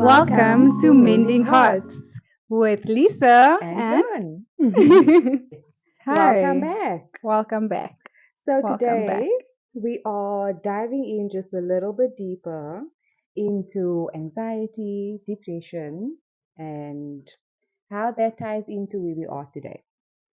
Welcome to Mending Hearts with Lisa and and John. Welcome Hi, back. welcome back. So, Welcome today back. we are diving in just a little bit deeper into anxiety, depression, and how that ties into where we are today.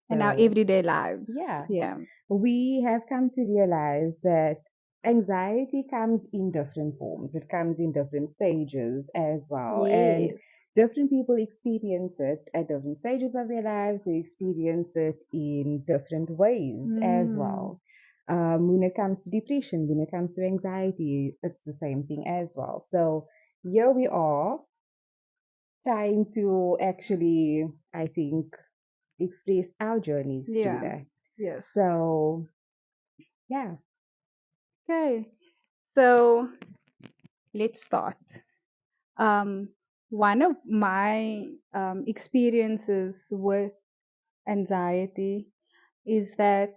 And our So, everyday lives. yeah, Yeah. we have come to realize that anxiety comes in different forms. It comes in different stages as well. And Yes. different people experience it at different stages of their lives. They experience it in different ways as Mm, well. When it comes to depression, when it comes to anxiety, it's the same thing as well. So here we are trying to actually, I think, express our journeys through yeah. that. Yes. So, yeah. Okay. So let's start. Um, One of my experiences with anxiety is that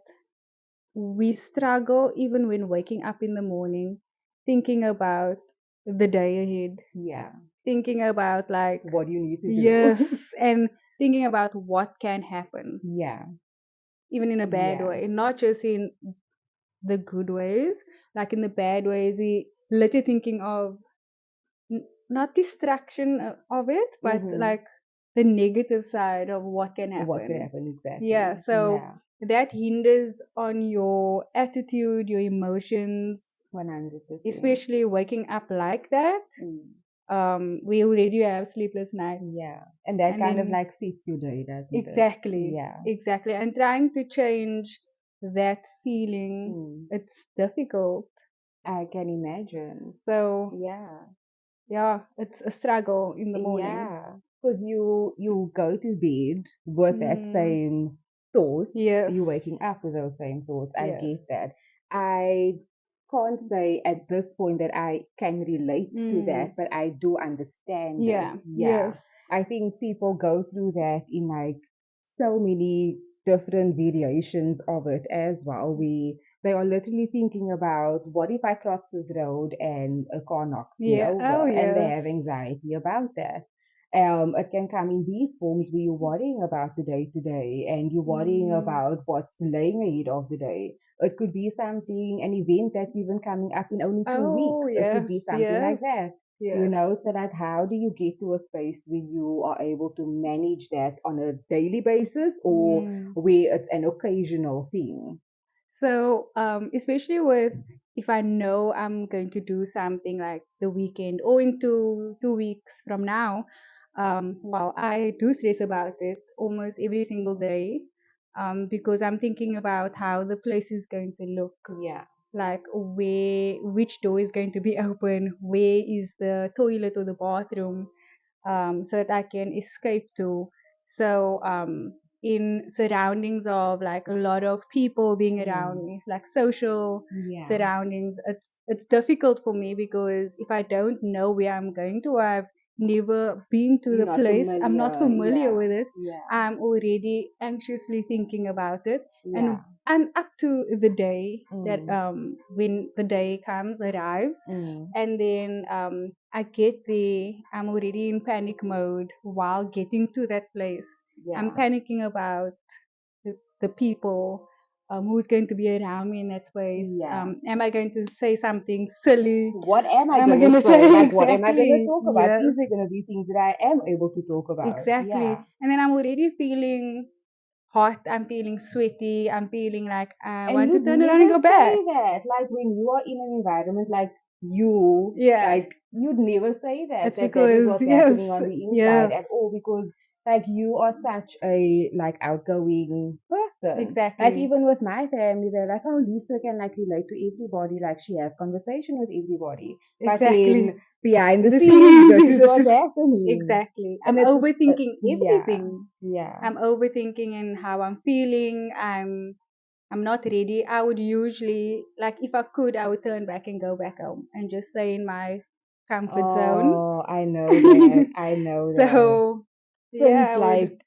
we struggle even when waking up in the morning, thinking about the day ahead, Yeah. thinking about like, What do you need to yes, do? and thinking about what can happen, Yeah. even in a bad Yeah. way, not just in the good ways, like in the bad ways, we literally thinking of not distraction of it, but Mm-hmm. like the negative side of what can What could happen. happen Yeah, exactly? so Yeah. that hinders on your attitude, your emotions, 100%. especially waking up like that. Mm. We already have sleepless nights, Yeah. And that and kind of then like sits your day, doesn't it? exactly, Yeah. exactly, and trying to change that feeling, Mm. it's difficult. I can imagine. So Yeah. yeah, it's a struggle in the morning. Yeah. Because you go to bed with that Mm, same thoughts. yes, You're waking up with those same thoughts. I yes. get that. I can't say at this point that I can relate to Mm, that, but I do understand it. yeah, Yeah. yes. I think people go through that in like so many different variations of it as well. They are literally thinking about what if I cross this road and a car knocks me Yeah. Oh, over, and they yes. have anxiety about that. It can come in these forms where you're worrying about the day to day and you're worrying Mm. about what's laying ahead of the day. It could be something, an event that's even coming up in only two Oh, weeks. It could yes, be something yes, like that. yes. So like how do you get to a space where you are able to manage that on a daily basis or Mm. where it's an occasional thing? So, especially with if I know I'm going to do something like the weekend or in 2 weeks from now, well, I do stress about it almost every single day, because I'm thinking about how the place is going to look, Yeah. like which door is going to be open, where is the toilet or the bathroom, so that I can escape to. So in surroundings of like a lot of people being around Mm. me, it's like social Yeah. surroundings. It's difficult for me because if I don't know where I'm going to, I've never been to You're the not place. I'm not familiar. familiar Yeah. with it. Yeah. I'm already anxiously thinking about it, Yeah. and up to the day that Mm. when the day comes arrives, Mm. and then I get there, I'm already in panic mode while getting to that place. I'm Yeah. panicking about the people, who's going to be around me in that space. Yeah. Am I going to say something silly? What am I Am I going to going to say? say Like, what am I going to exactly? talk about? Yes, Is there going to be things that I am able to talk about? Yeah. exactly. And then I'm already feeling hot. I'm feeling sweaty. I'm feeling like I And want to you'd turn around and never go back. say that. Like, when you are in an environment like you, Yeah, like, you'd never say it's that that is because what's yes, happening on the inside yes, at all because, like, you are such a, like, outgoing person. Like, exactly. even with my family, they're like, oh, Lisa can, like, relate to everybody. Like, she has conversation with everybody. But Exactly. then behind the The scenes, this is scene. what's happening. Exactly. And I'm it's just, overthinking yeah, everything. yeah. I'm overthinking in how I'm feeling. I'm not ready. I would usually like if I could, I would turn back and go back home and just stay in my comfort zone. Oh, I know that. I know that. So yeah, Since I would like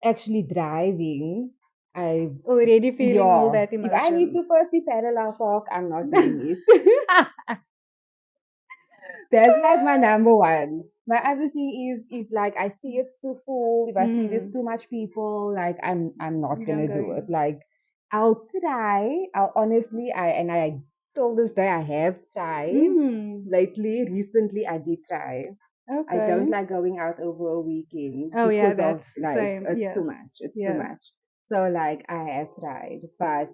actually driving, I already feeling all yeah. that If I need emotions. to firstly parallel park, I'm not doing it. That's like my number one. My other thing is if like I see it's too full, if I see there's Mm. too much people, like I'm not You don't gonna go do it. in. Like I'll try. I'll honestly I told this day I have tried. Mm. Lately, recently I did try. I don't Okay. like going out over a weekend Oh yeah, because of that's like same. it's too Yes. much. It's too Yes. much. So like I have tried, but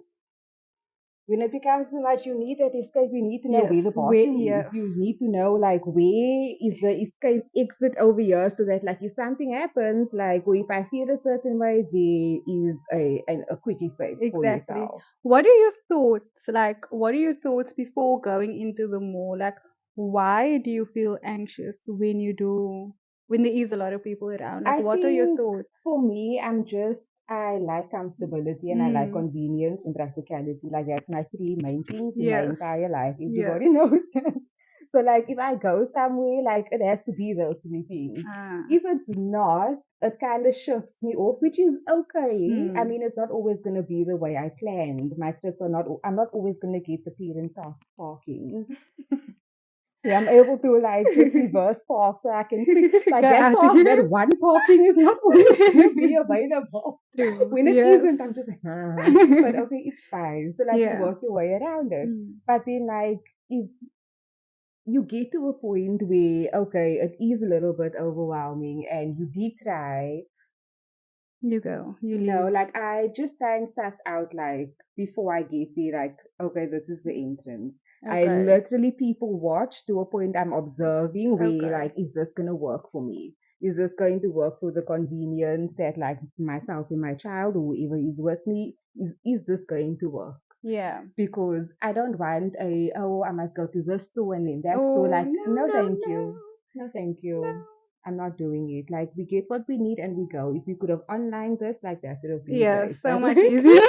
when it becomes too much, you need that escape. You need to know Yes. where the We bathroom is. yes. You need to know like where is the escape exit over here, so that like if something happens, like or if I feel a certain way, there is a quick escape for Exactly. yourself. What are your thoughts? Like, what are your thoughts before going into the mall? Like, why do you feel anxious when you do, when there is a lot of people around? Like, I what are your think thoughts? for me, I like comfortability and I like Mm, convenience and practicality. Like that's my three main things in my yes. entire life. Yes. Everybody knows that. So like if I go somewhere, like it has to be those three things. Ah. If it's not, it kind of shifts me off, which is okay. I Hmm. mean, it's not always gonna be the way I planned. My trips are not. I'm not always gonna get the parent parking. Yeah, I'm able to like just reverse park so I can quick Go like that out of park, here. that one parking is not always gonna be available. True. When it Yes. isn't, I'm just like, but okay, it's fine. So like you Yeah. work your way around it. Mm. But then like if you get to a point where okay, it is a little bit overwhelming and you did try. You go. You No, leave. like I just try and suss out like before I get there, like, okay, this is the entrance. I Okay. literally people watch to a point I'm observing where Okay. like, is this gonna work for me? Is this going to work for the convenience that like myself and my child or whoever is with me? Is this going to work? Yeah. Because I don't want a oh I must go to this store and then that store. Oh, Like no, no no, thank no, you, no thank no. you. I'm not doing it. Like we get what we need and we go. If we could have online this, like that would have been Yeah, great. so But much like easier.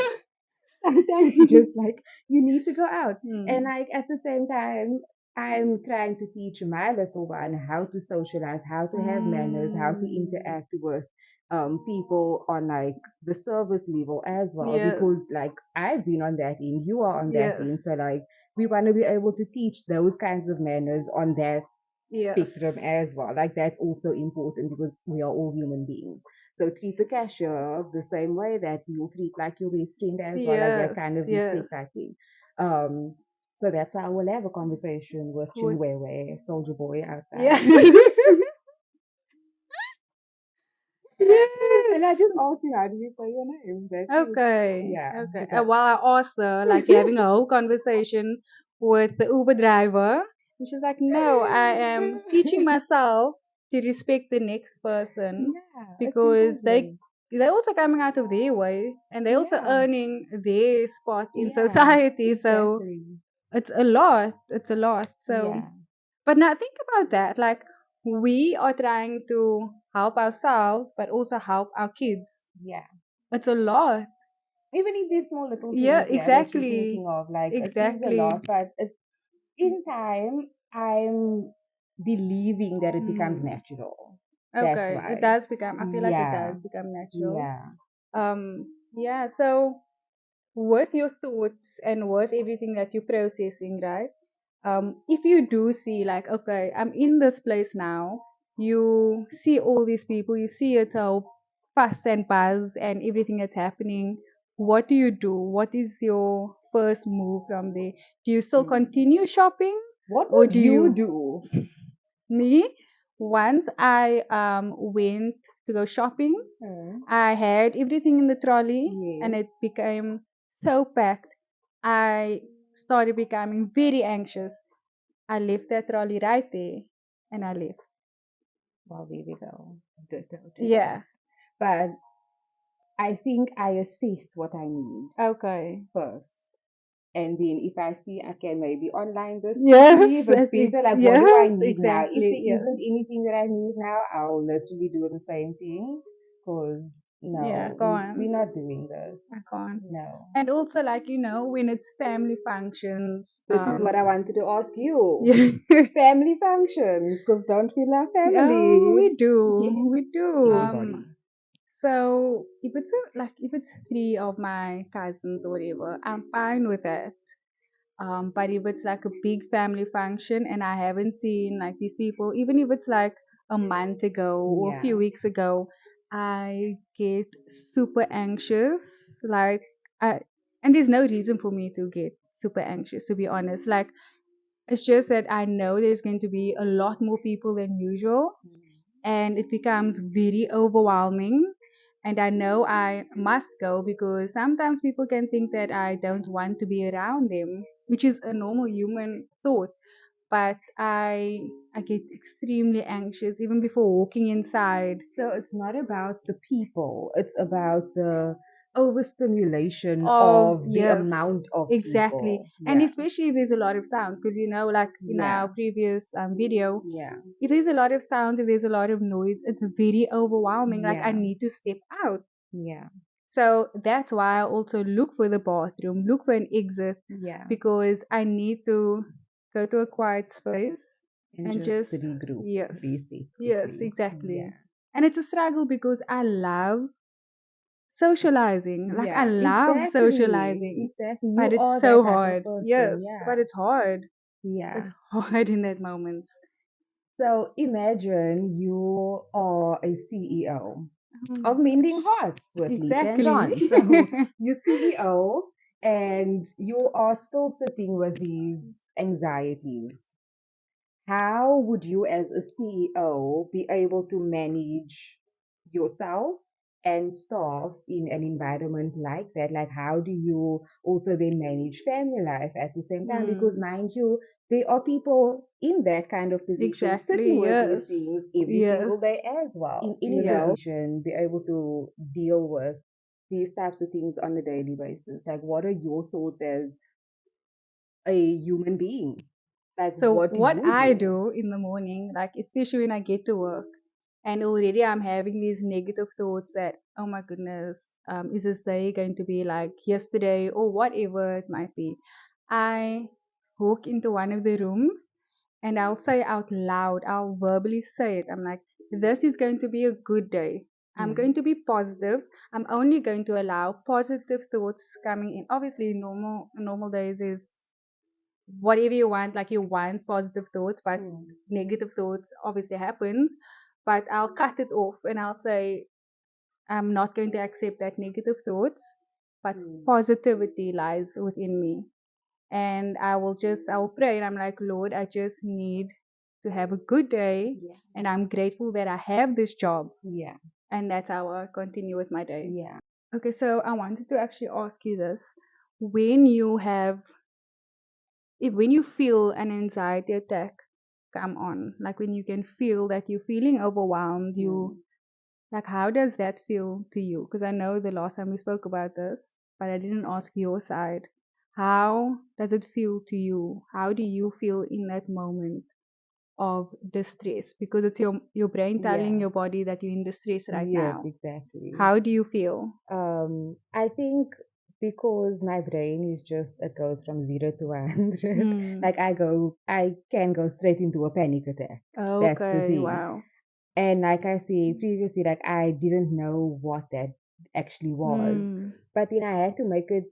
sometimes you just like you need to go out. And Hmm. like at the same time, I'm trying to teach my little one how to socialize, how to have manners, how to Mm. interact with people on like the service level as well. Yes. Because like I've been on that end, you are on that Yes. end. So like we want to be able to teach those kinds of manners on that Yes. spectrum as well. Like that's also important because we are all human beings. So treat the cashier the same way that you'll treat like your best friend as well, like that Yes. kind of Yes. respect, I think. Um, so that's why I will have a conversation with What? Chinwewe, Soldier Boy Yeah. outside. Yes. And I just asked you, how do you say your name? That's it. Okay. Yeah, Okay. but While I asked her, like, you're having a whole conversation with the Uber driver, and she's like, "No, I am teaching myself to respect the next person yeah, it's because important. they're also coming out of their way and they're also Yeah, earning their spot in yeah, society. So exactly. it's a lot. It's a lot. So, Yeah, but now think about that. Like, we are trying to help ourselves, but also help our kids. yeah. It's a lot. Even if these small little Yeah, things, yeah, that you're exactly. thinking of, like it is a Exactly. lot, but in time, I'm believing that it becomes Mm. natural. That's Okay. It why. does become, I feel like it Yeah, does become natural. yeah. Yeah, so with your thoughts and with everything that you're processing, right? If you do see like, okay, I'm in this place now, you see all these people, you see it all fuss and buzz and everything that's happening. What do you do? What is your first move from there? Do you still Hmm. continue shopping, What or would do you you? do? Me, once I went to go shopping, Hmm. I had everything in the trolley and Yes. it became so packed. I started becoming very anxious. I left that trolley right there and I left. Well, there we go. Ditto to that. Yeah. But I think I assess what I need Okay. first. And then if I see I can maybe online this quickly, Yes, if it's better, like what do I yes, need now? If exactly. there Yes. isn't anything that I need now, I'll literally do the same thing. Because Yeah, no, go we're on. not doing this. I can't. No. And also, like, when it's family functions, This is what I wanted to ask you. yeah. Family functions, because don't feel our Oh, family. we do. Yes, We do. everybody. So if it's three of my cousins or whatever, I'm fine with that. But if it's like a big family function and I haven't seen like these people, even if it's like a month ago or a few Yeah. weeks ago, I get super anxious. Like, I, and there's no reason for me to get super anxious, to be honest. Like, it's just that I know there's going to be a lot more people than usual, and it becomes very overwhelming. And I know I must go because sometimes people can think that I don't want to be around them, which is a normal human thought. But I get extremely anxious even before walking inside. So it's not about the people, it's about the overstimulation Oh, of the yes, amount of exactly. people. And Yeah. especially if there's a lot of sounds, because like in Yeah. our previous video, Yeah. if there's a lot of sounds, if there's a lot of noise, it's very overwhelming. Like I Yeah. need to step out. Yeah. So that's why I also look for the bathroom, look for an exit, Yeah. because I need to go to a quiet space And and just just, regroup, yes, reset yes, quickly. exactly. Yeah. And it's a struggle because I love socializing. Like I Yeah. love Exactly. socializing, Exactly. You but it's are that so type of hard. Yes, person. but Yeah. it's hard. It's Yeah. hard in that moment. So imagine you are a CEO Oh my of Mending gosh. Hearts with Lisa and Exactly. Don. So you're CEO and you are still sitting with these anxieties. How would you, as a CEO, be able to manage yourself and staff in an environment like that? Like, how do you also then manage family life at the same time? Because, Hmm. mind you, there are people in that kind of position sitting Exactly. with these Yes. things every Yes. single day as well. In any position, be able to deal with these types of things on a daily basis. Like, what are your thoughts as a human being? Like, So what do what you I do? do in the morning, like especially when I get to work, and already I'm having these negative thoughts that, oh my goodness, is this day going to be like yesterday or whatever it might be? I walk into one of the rooms and I'll say out loud, I'll verbally say it. I'm like, this is going to be a good day. I'm Mm. going to be positive. I'm only going to allow positive thoughts coming in. Obviously, normal days is whatever you want, like you want positive thoughts, but Mm. negative thoughts obviously happens. But I'll cut it off and I'll say I'm not going to accept that negative thoughts, but Mm. positivity lies within me. And I will pray and I'm like, Lord, I just need to have a good day, Yeah. and I'm grateful that I have this job. Yeah. And that's how I continue with my day. Yeah. Okay, so I wanted to actually ask you this. When you have if when you feel an anxiety attack come on, like when you can feel that you're feeling overwhelmed, Mm. like how does that feel to you? Because I know the last time we spoke about this, but I didn't ask your side. How does it feel to you? How do you feel in that moment of distress? Because it's your brain telling Yeah. your body that you're in distress right Yes, now. exactly. How do you feel? I think because my brain is just, it goes from 0 to 100. Hmm. Like I can go straight into a panic attack. That's the Okay. thing. Wow. And like I said previously, like I didn't know what that actually was. Hmm. But then I had to make it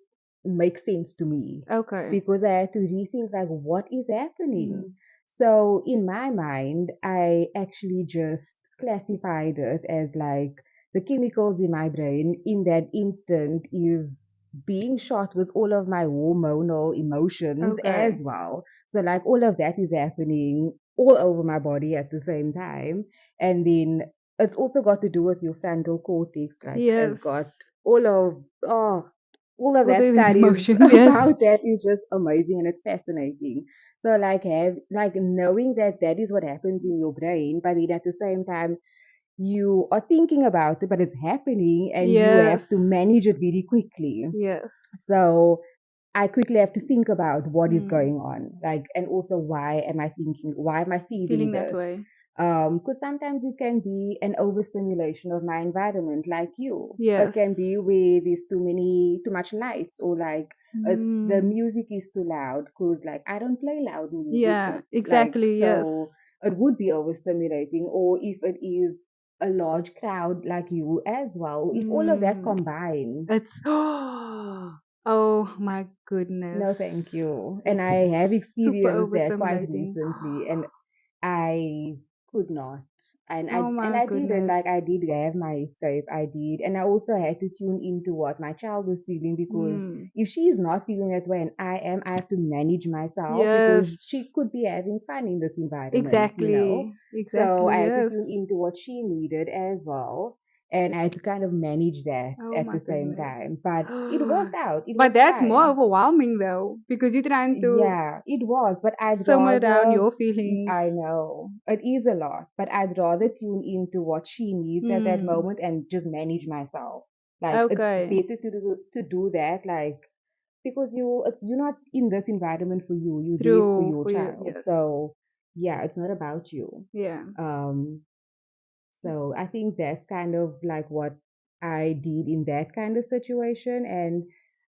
make sense to me Okay. because I had to rethink like what is happening. Hmm. So in my mind, I actually just classified it as like the chemicals in my brain in that instant is being shot with all of my hormonal emotions Okay. as well. So like all of that is happening all over my body at the same time. And then it's also got to do with your frontal cortex, like has got Yes. all of all of All that the studies emotions, yes. about that is just amazing and it's fascinating. So like knowing that that is what happens in your brain, but then at the same time you are thinking about it, but it's happening and you have Yes. to manage it very quickly. Yes. So I quickly have to think about what is Hmm. going on, like, and also why am I thinking, why am I feeling Feeling that this? way. Because sometimes it can be an overstimulation of my environment, like you. It Yes. can be where there's too much lights, or like it's the Hmm. music is too loud. Because like I don't play loud music, Yeah, like exactly. so Yes. it would be overstimulating. Or if it is a large crowd like you as well, if all of that Hmm. combined, It's Oh my No, goodness. thank you. And It's I have super experienced that quite overstimulating. recently, and I could not. And I Oh and my I did it. goodness. Like I did have my escape. I did, and I also had to tune into what my child was feeling, because Hmm. if she's not feeling that way and I am, I have to manage myself, because she Yes. could be having fun in this environment, you know. Exactly. So Exactly. I had to tune Yes. into what she needed as well, and I had to kind of manage that Oh at my the same goodness. time. But it worked out. It But was that's more fine. overwhelming though, because you're trying to Yeah, it was, but I'd simmer down rather, your feelings. I know, it is a lot, but I'd rather tune into what she needs at that Hmm. moment and just manage myself. Like, it's Okay. better to do that, like, because you're not in this environment for you, you're there for True your for you. child. Yes. So, yeah, it's not about you. Yeah. Um, so I think that's kind of like what I did in that kind of situation. And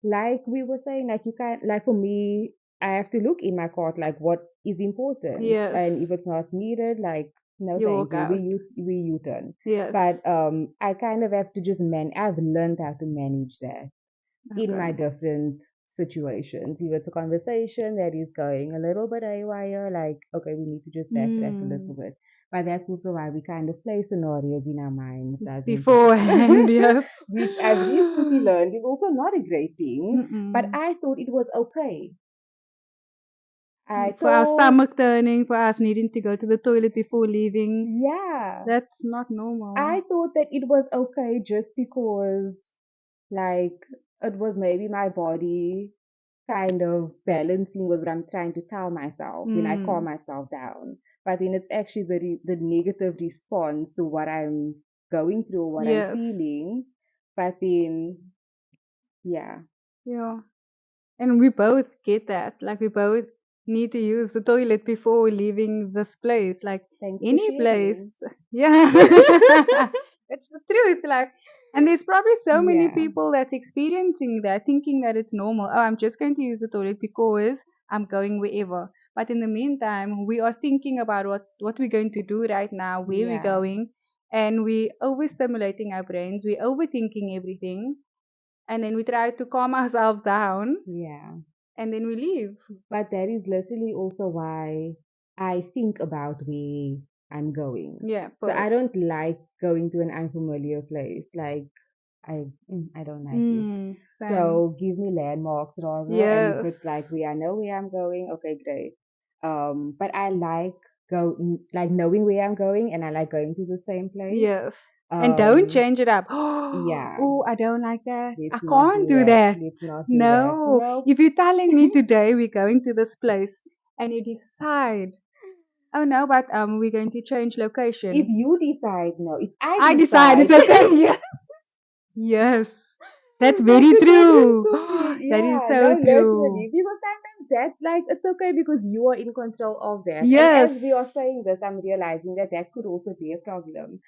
like we were saying, like you can't, like for me, I have to look in my cart, like what is important. And if Yes. it's not needed, like, no, You thank walk you. out. We U-turn. But Yes. I kind of have to just I've learned how to manage that in my Okay. different situations. If it's a conversation that is going a little bit haywire, like, okay, we need to just backtrack a little Hmm. bit. But that's also why we kind of play scenarios in our minds, doesn't Beforehand, it? yes. Which I've recently learned is also not a great thing, but Mm-mm. I thought it was okay. I For our thought, stomach turning, for us needing to go to the toilet before leaving, yeah, that's not normal. I thought that it was okay just because, like, it was maybe my body kind of balancing with what I'm trying to tell myself when I calm Mm. myself down. But then it's actually the negative response to what I'm going through, what I'm Yes. feeling. But then, yeah, Yeah. And we both get that. Like we both need to use the toilet before leaving this place. Like thanks for any place. sharing. Yeah. It's the truth. Like, and there's probably so many Yeah, people that's experiencing that, thinking that it's normal. Oh, I'm just going to use the toilet because I'm going wherever. But in the meantime, we are thinking about what we're going to do right now, where we're yeah, going, and we overstimulating our brains. We're overthinking everything, and then we try to calm ourselves down, yeah. and then we leave. But that is literally also why I think about where I'm going. Yeah, So I first. don't like going to an unfamiliar place. Like, I don't like it. Same. So give me landmarks rather, and if Yes. it's like where I know where I'm going, okay, great. But I like like knowing where I'm going, and I like going to the same place. Yes. And don't Um, change it up. yeah, Oh, I don't like that. I let's not can't do do that. that. Let's not do that. No. Nope. If you're telling me today we're going to this place and you decide, oh no, but we're going to change If location. you decide, no. If I I decide it's decide, okay. Yes. Yes. That's that's very a different true. story. That is Yeah, so no, true. literally. Because sometimes that's like, it's okay because you are in control of that. And Yes. as we are saying this, I'm realizing that that could also be a problem.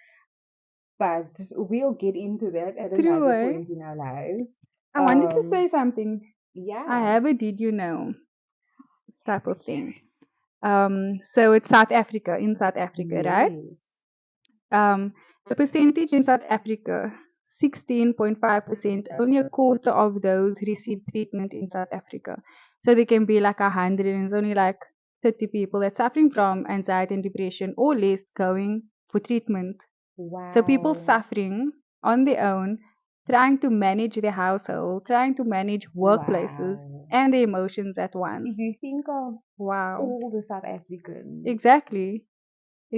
But we'll get into that at True, another eh? point in our lives. I wanted to Um, say something. I yeah. have a did you know type of Let's hear thing. it. So it's South Africa, in South Africa, right? Yes. The percentage in South Africa, 16.5%, only a quarter of those receive treatment in South Africa. So there can be like 100 and it's only like 30 people that's suffering from anxiety and depression or less going for treatment. So people Wow. suffering on their own, trying to manage their household, trying to manage workplaces Wow. and their emotions at If once. you think of Wow. all the South Africans, Exactly.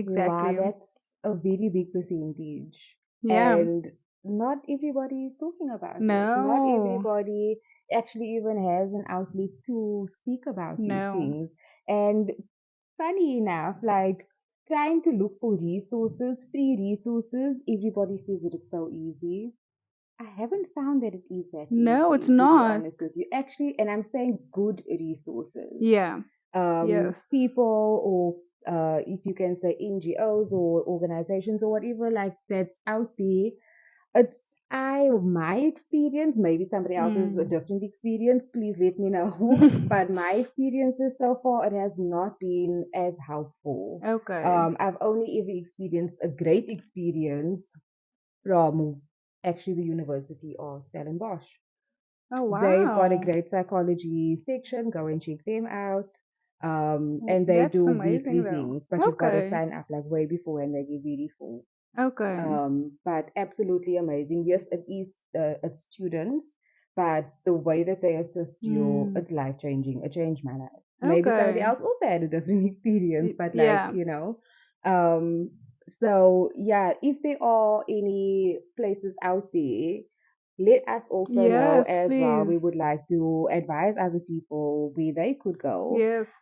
wow, Exactly. that's a very big percentage. Yeah. And not everybody is talking about it. Not No. everybody actually even has an outlet to speak about these No. things. And funny enough, like trying to look for resources, free resources, everybody says that it's so easy. I haven't found that it is that No, it's easy, to be not. honest with you. Actually, and I'm saying good resources. Yeah. Yes. People, or if you can say NGOs or organizations or whatever, like that's out there. It's my experience, maybe somebody else's a Mm. different experience, please let me know. But my experiences so far, it has not been as helpful. Okay. I've only ever experienced a great experience from actually the University of Stellenbosch. Oh They've got a wow. great psychology section. Go and check them out. And they That's do amazing weekly though. things, but you've got to Okay. sign up like way before and they get really full. Okay. But absolutely amazing. Yes, it is it's students, but the way that they assist you, Mm. it's life changing. It changed my life. Maybe somebody Okay. else also had a different experience, but like Yeah. um, so yeah, if there are any places out there, let us also know Yes, as well. We would please. like to advise other people where they could go. Yes.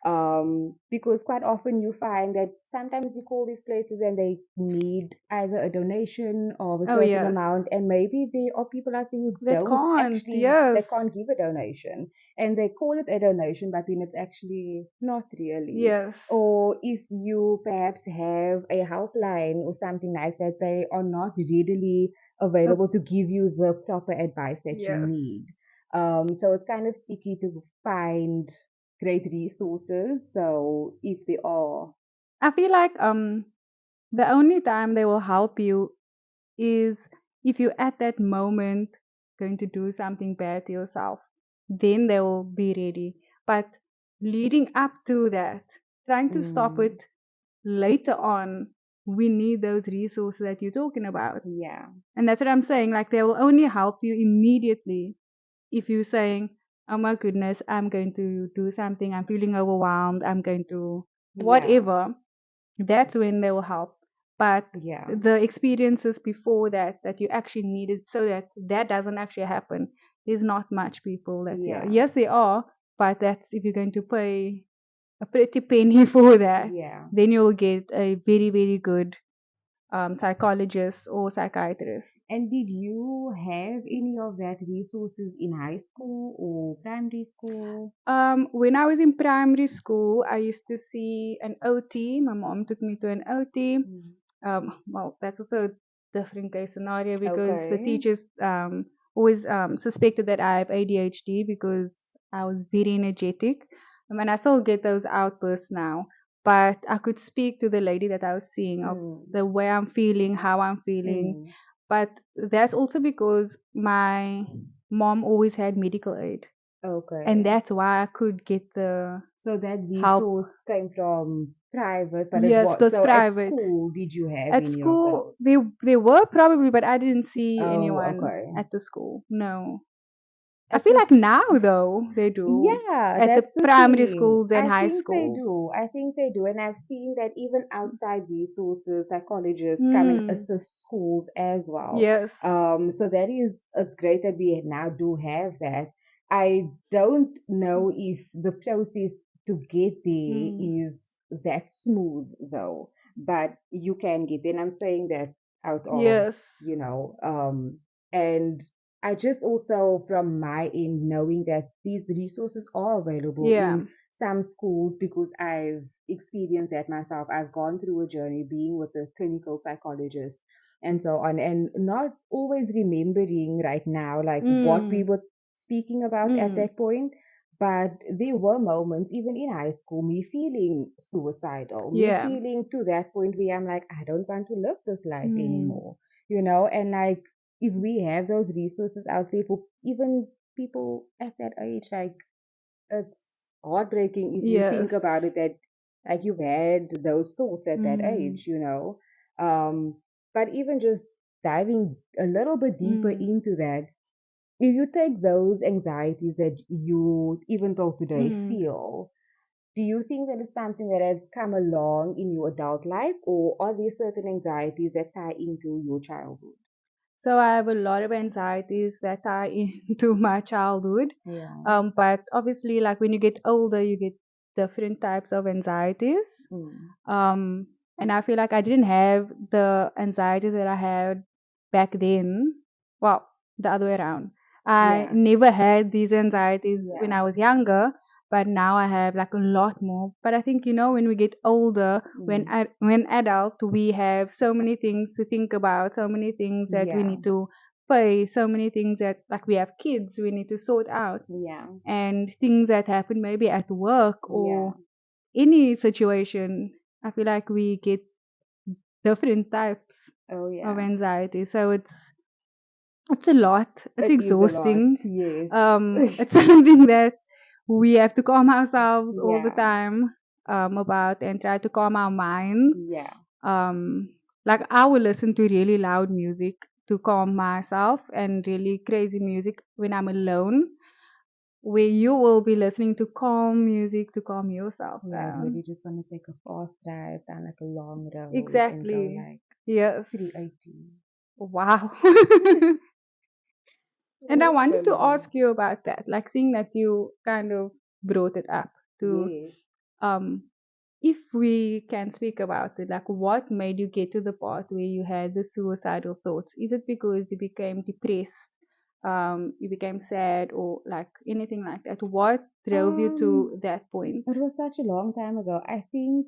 Because quite often you find that sometimes you call these places and they need either a donation of a Oh certain yes. amount, and maybe there are people out there who That don't can't. actually, they Yes. can't give a donation, and they call it a donation, but then it's actually not really. Yes. Or if you perhaps have a helpline or something like that, they are not readily Uh, available to give you the proper advice that you yes. need. So it's kind of tricky to find great resources. So if they are, I feel like the only time they will help you is if you at that moment going to do something bad to yourself. Then they will be ready. But leading up to that, trying to stop mm, it later on, we need those resources that you're talking about. yeah, And that's what I'm saying. Like they will only help you immediately if you're saying, oh my goodness, I'm going to do something, I'm feeling overwhelmed, I'm going to yeah, whatever, that's when they will help. But yeah, the experiences before that, that you actually needed so that that doesn't actually happen, there's not much people that's here. yeah, Yes, there are, but that's if you're going to pay a pretty penny for that, yeah. then you'll get a very, very good psychologist or psychiatrist. And did you have any of that resources in high school or primary school? When I was in primary school, I used to see an OT. My mom took me to an OT. Mm. Well, that's also a different case scenario because the Okay. teachers always suspected that I have ADHD because I was very energetic. And I still get those outbursts now. But I could speak to the lady that I was seeing of Mm. the way I'm feeling, how I'm feeling. Mm. But that's also because my mom always had medical aid. And Okay. that's why I could get the So that help. resource came from private, but it Yes, it was was so at private. school, did you have At any of school, those? they were probably, but I didn't see Oh, anyone okay. at the school. No. I At feel like this, now though they do yeah, at the that's the primary thing. schools and I high think they schools. do. I think they do. And I've seen that even outside resources, psychologists come and Hmm. assist schools as well. Yes. So that is, it's great that we now do have that. I don't know if the process to get there Hmm. is that smooth though, but you can get there. And I'm saying that out of, Yes. and I just also from my end knowing that these resources are available Yeah. in some schools because I've experienced that myself. I've gone through a journey being with a clinical psychologist and so on, and not always remembering right now like what we Hmm. were speaking about at Hmm. that point. But there were moments, even in high school, me feeling suicidal, me Yeah. feeling to that point where I'm like, I don't want to live this life Hmm. anymore, and like if we have those resources out there for even people at that age, like it's heartbreaking if you think Yes. about it that like you've had those thoughts at that Hmm. age. But even just diving a little bit deeper Hmm. into that, if you take those anxieties that you even till today Hmm. feel, do you think that it's something that has come along in your adult life, or are there certain anxieties that tie into your childhood? So I have a lot of anxieties that tie into my childhood. Yeah. But obviously, like when you get older, you get different types of anxieties. Mm. Um, and I feel like I didn't have the anxieties that I had back then. Well, the other way around. I Yeah. never had these anxieties when Yeah. I was younger, but now I have like a lot more. But I think when we get older, Mm. when adult, we have so many things to think about, so many things that we Yeah. need to pay, so many things that like we have kids we need to sort out, Yeah. and things that happen maybe at work Yeah. or any situation. I feel like we get different types Oh of yeah. anxiety. So it's It's a lot. It's It is a lot. exhausting. Yes. It's something that we have to calm ourselves all the Yeah. time about and try to calm our minds. Yeah. Um, like I will listen to really loud music to calm myself and really crazy music when I'm alone, where you will be listening to calm music to calm yourself Yeah, where down. you just want to take a fast drive down like a long road and go Exactly. like Yes. 380. Wow. And I wanted to Literally. ask you about that, like seeing that you kind of brought it up to Yes. um if we can speak about it, like what made you get to the part where you had the suicidal thoughts? Is it because you became depressed, you became sad, or like anything like that? What drove you Um, to that point? it was such a long time ago. I think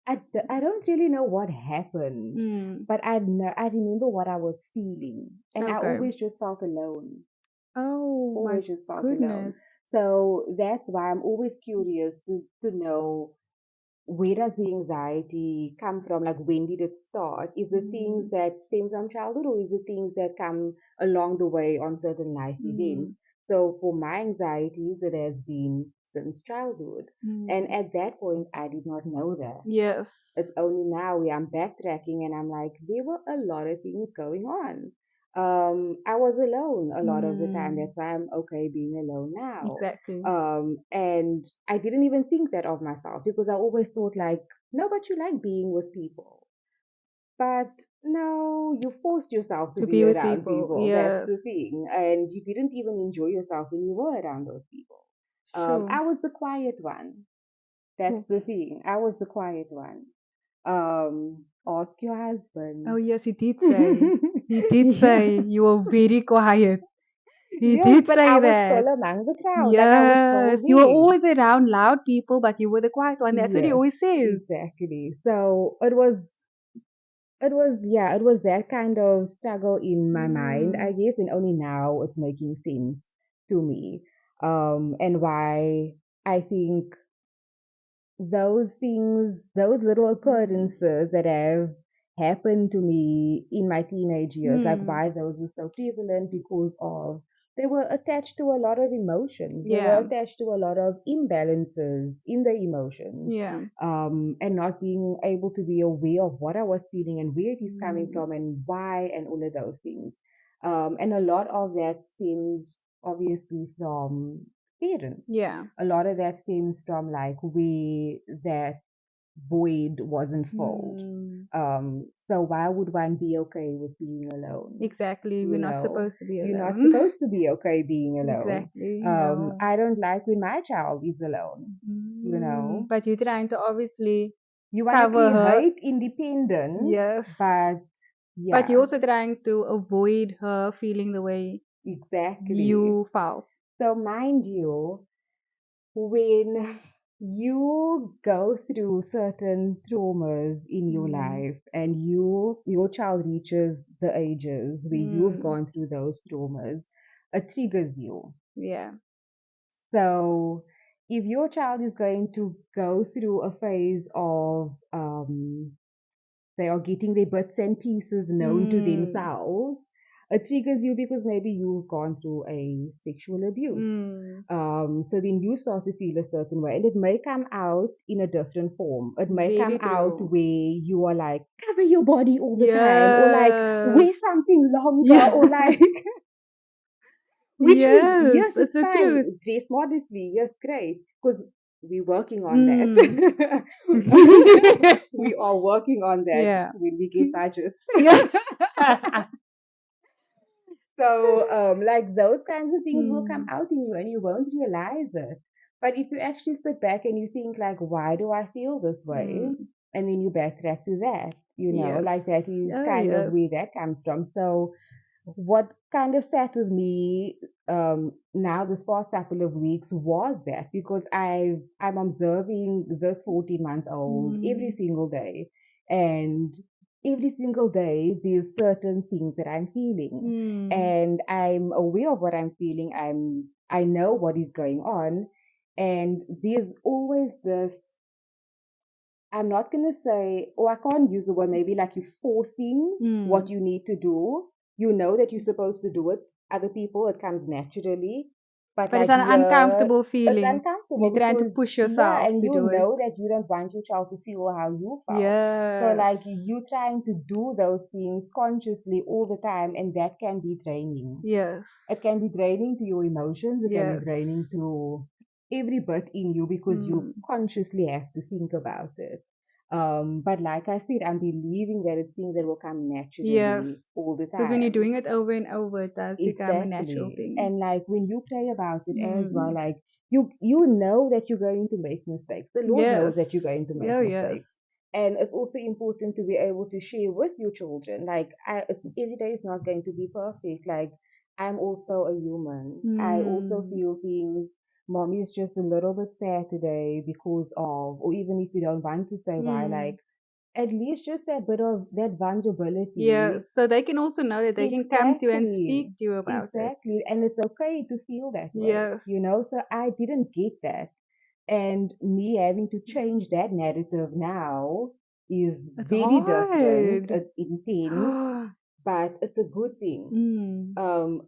I don't really know what happened, Mm, but I remember what I was feeling, and I okay. always just felt alone. Oh my Always just felt alone. goodness. So that's why I'm always curious to know, where does the anxiety come from? Like, when did it start? Is it things Mm, that stem from childhood, or is it things that come along the way on certain life mm, events? So, for my anxieties, it has been since childhood. And mm. at that point, I did not know that. It's Yes. only now where I'm backtracking and I'm like, there were a lot of things going on. I was alone a lot of the time. Mm, That's why I'm okay being alone now. exactly. And I didn't even think that of myself because I always thought like, no, but you like being with people. But no, you forced yourself to To be be with around people. people. That's the Yes. thing. And you didn't even enjoy yourself when you were around those people. Sure. I was the quiet one. That's Oh, the thing. I was the quiet one. Ask your oh, husband. yes, he did say. He did say Yes. you were very quiet. He Yes, did but I say was that. still among the crowd. Like, I was still Yes. You were there. always around loud people, but you were the quiet one. That's what he Yes, always says. exactly. So it was that kind of struggle in my mind, I Mm, guess, and only now it's making sense to me. And why I think those things, those little mm, occurrences that have happened to me in my teenage years, like mm. why those were so prevalent, because of they were attached to a lot of emotions. They were Yeah. attached to a lot of imbalances in the emotions, Yeah. and not being able to be aware of what I was feeling and where it is coming Mm, from and why and all of those things. And a lot of that stems obviously from parents. yeah. A lot of that stems from like where that void wasn't filled. Mm, So why would one be okay with being alone? exactly. We're You not know, supposed to be you're not alone. supposed to be okay being alone. Exactly. No. I don't like when my child is alone. You know, But you're trying to obviously you want to cover her. create independence, Yes. but But you're yeah, also trying to avoid her feeling the way exactly. you felt. So mind you, when you go through certain traumas in your Mm, life and your child reaches the ages where you've mm, gone through those traumas, it triggers you. yeah. So if your child is going to go through a phase of they are getting their bits and pieces known to Mm, themselves. It triggers you because maybe you've gone through a sexual abuse. mm. So then you start to feel a certain way, and it may come out in a different form. It may come Very out true. where you are like, cover your body all the time, or like Yes. wear something longer, Yeah. or like, which is, Yes, yes, it's it's the fine. truth. Dress modestly, yes, great, because we're working on that. Mm. We are working on that Yeah. when we get budgets. Yeah. So, like those kinds of things will come Mm, out in you and you won't realize it. But if you actually sit back and you think, like, why do I feel this way? mm. And then you backtrack to that, Yes. like that is Oh, kind of yes. where that comes from. So, what kind of sat with me now this past couple of weeks was that because I'm observing this 14-month old every Mm, single day, and every single day there's certain things that I'm feeling, mm, and I'm aware of what I'm feeling. I know what is going on, and there's always this. I'm not gonna say, oh, I can't use the word maybe like you're forcing what mm. you need to do, you know that you're supposed to do it. Other people, it comes naturally. But But it's like an here, uncomfortable it's feeling when uncomfortable you're trying to because, push yeah, yourself and to you do it. know that you don't want your child to feel how you felt. So, Yes. like, you trying to do those things consciously all the time, and that can be draining. Yes. It can be draining to your emotions, it can be Yes. draining to every bit in you because you Mm. consciously have to think about it. But like I said, I'm believing that it's things that will come naturally Yes. all the Because when you're time. doing it over and over, it does become a natural Exactly. thing. And like when you pray about it as well, Mm. like you know that you're going to make mistakes. The Lord knows Yes. that you're going to make Oh, mistakes. yes. And it's also important to be able to share with your children. Like every day is not going to be perfect. Like I'm also a human. I also Mm. feel things. Mommy is just a little bit sad today because of, or even if you don't want to say why, like Mm. at least just that bit of that vulnerability. Yes. So they can also know that they can come to you and Exactly. speak to you about it. Exactly. And it's okay to feel that way, Yes. you know? So I didn't get that. And me having to change that narrative now is It's very different. hard. It's intense, but it's a good thing. Mm.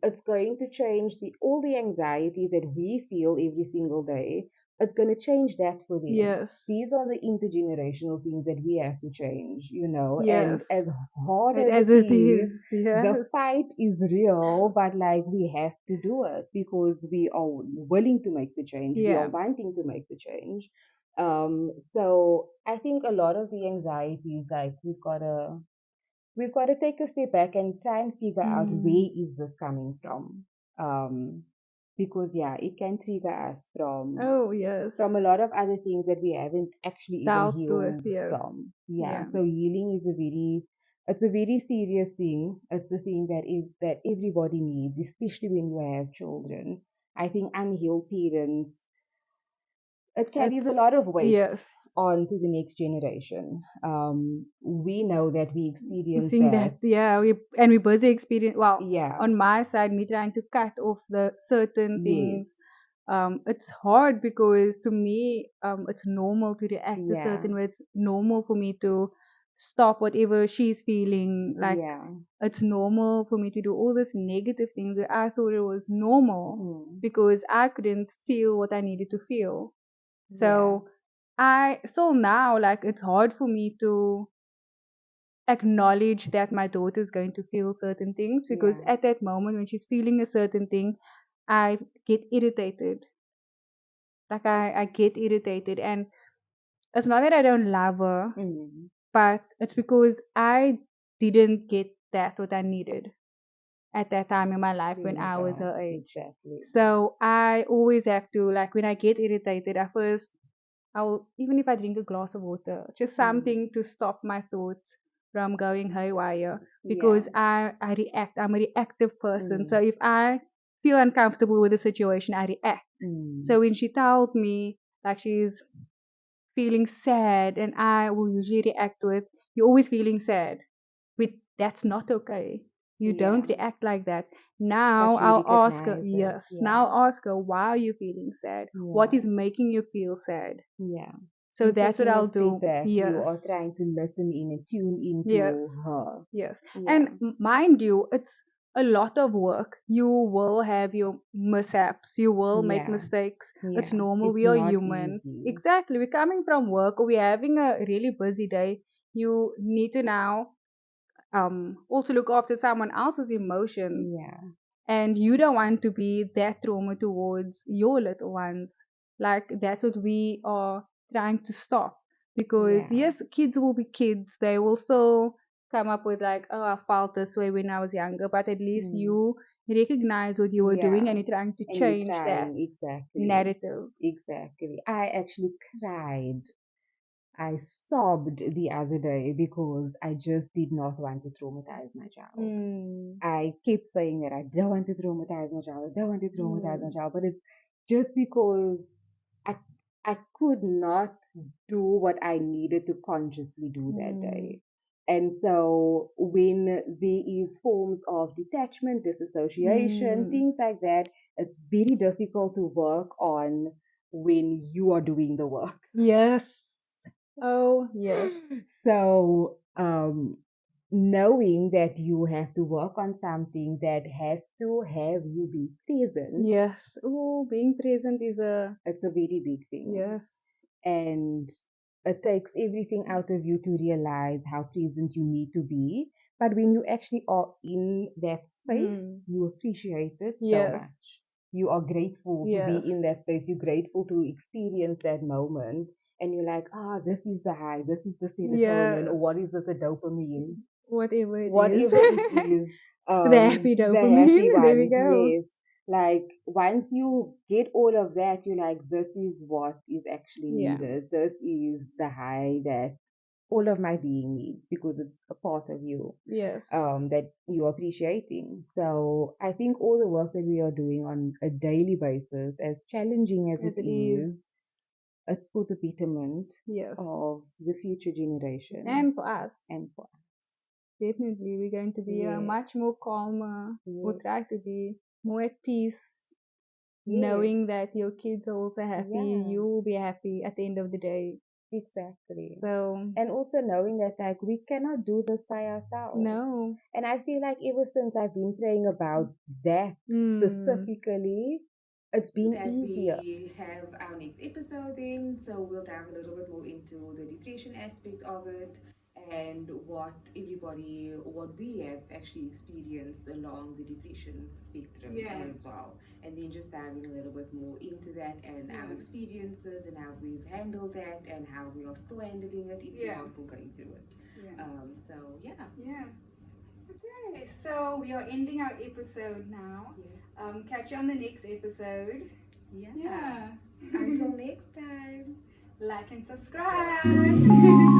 It's going to change all the anxieties that we feel every single day. It's going to change that for them. Yes. These are the intergenerational things that we have to change, you know. And Yes. as hard as As it it is, is. the Yes. fight is real, but like we have to do it because we are willing to make the change. We are Yeah. wanting to make the change. So I think a lot of the anxieties, like we've got to take a step back and try and figure out Mm. where is this coming from. Um, because yeah, it can trigger us Oh, yes. from a lot of other things that we haven't actually even Dealt with. healed Yes. from. Yeah, Yeah. so healing is it's a very serious thing. It's a thing that everybody needs, especially when you have children. I think unhealed parents, it carries a It's, lot of weight yes. on to the next generation. We know that we experience Seeing that. that, yeah, we busy experience. Well, Yeah, on my side, me trying to cut off the certain things. yes, It's hard because to me, it's normal to react a yeah, certain way. It's normal for me to stop whatever she's feeling. Like yeah, it's normal for me to do all these negative things that I thought it was normal mm, because I couldn't feel what I needed to feel. yeah, So I still now like it's hard for me to acknowledge that my daughter is going to feel certain things because yeah, at that moment when she's feeling a certain thing, I get irritated. Like I get irritated, and it's not that I don't love her, mm, but it's because I didn't get that what I needed at that time in my life there when you I was go, her age. exactly, So I always have to, like, when I get irritated, at first I'll, even if I drink a glass of water, just mm, something to stop my thoughts from going haywire yeah, because I react. I'm a reactive person. So mm, if I feel uncomfortable with the situation, I react. mm, So when she tells me like she's feeling sad and I will usually react with, you're always feeling sad. With that's not okay. You yeah, don't react like that. Now but you I'll ask her, recognize it, yes. yeah, Now I'll ask her, why are you feeling sad? What yeah, is making you feel sad? yeah. So And that's what taking a I'll step do. back, you Yes. are trying to listen in and tune Yes. into her. Yes. And Yeah, mind you, it's a lot of work. You will have your mishaps. You will make yeah, mistakes. It's yeah. normal. It's We are not human. easy. Exactly. We're coming from work or we're having a really busy day. You need to now also look after someone else's emotions. Yeah, And you don't want to be that trauma towards your little ones. Like that's what we are trying to stop. Because yeah, yes, kids will be kids. They will still come up with like, oh, I felt this way when I was younger. But at least mm, you recognize what you were doing yeah. and you're trying to And you're change that trying, exactly, narrative. exactly. I actually cried. I sobbed the other day because I just did not want to traumatize my child. Mm, I kept saying that I don't want to traumatize my child, I don't want to traumatize my mm, child, but it's just because I I could not do what I needed to consciously do that mm. day. And so when there is forms of detachment, disassociation, Mm. things like that, it's very difficult to work on when you are doing the work. Yes. Oh, yes. So knowing that you have to work on something that has to have you be present, Yes. Oh, being present is a it's a very big thing. yes. And it takes everything out of you to realize how present you need to be. But when you actually are in that space, Hmm. you appreciate it so Yes. much. You are grateful to be Yes. in that space. You're grateful to experience that moment. And you're like, ah, this is the high, this is the serotonin, or Yes. what is it, the dopamine, Whatever it is. whatever it is, The happy the dopamine. happy There we ones, go. yes. Like once you get all of that, you're like, this is what is actually Yeah. needed. This is the high that all of my being needs because it's a part of you, Yes. that you're appreciating. So I think all the work that we are doing on a daily basis, as challenging as As it it is. is, it's for the betterment Yes. of the future generation And for us, and for us. definitely, we're going to be Yes, much more calmer. We'll yes, try to be more at peace, knowing yes. that your kids are also happy. Yeah, You will be happy at the end of the day. exactly. So, And also knowing that like we cannot do this by ourselves. no. And I feel like ever since I've been praying about that Mm, specifically, it's been That easier. we have our next episode in. So we'll dive a little bit more into the depression aspect of it and what we have actually experienced along the depression spectrum, yeah, as well. And then just diving a little bit more into that and our, yeah, experiences and how we've handled that and how we are still handling it if, yeah, we are still going through it. Yeah. So yeah. Yeah. Okay, so we are ending our episode now. Yeah. Catch you on the next episode. Yeah. Yeah. Until next time. Like and subscribe.